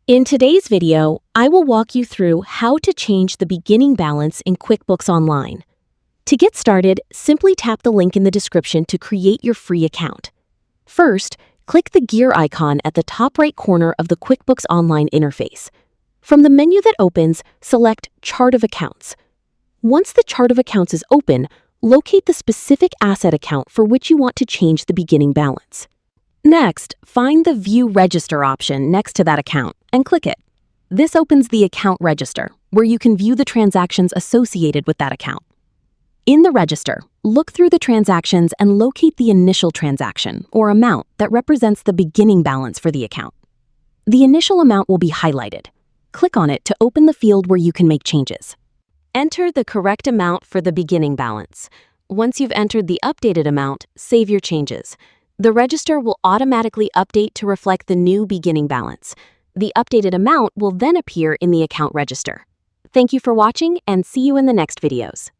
In today's video, I will walk you through how to change the beginning balance in QuickBooks Online. To get started, simply tap the link in the description to create your free account. First, click the gear icon at the top right corner of the QuickBooks Online interface. From the menu that opens, select Chart of Accounts. Once the Chart of Accounts is open, locate the specific asset account for which you want to change the beginning balance. Next, find the View Register option next to that account and click it. This opens the Account Register, where you can view the transactions associated with that account. In the register, look through the transactions and locate the initial transaction, or amount, that represents the beginning balance for the account. The initial amount will be highlighted. Click on it to open the field where you can make changes. Enter the correct amount for the beginning balance. Once you've entered the updated amount, save your changes. The register will automatically update to reflect the new beginning balance. The updated amount will then appear in the account register. Thank you for watching and see you in the next videos.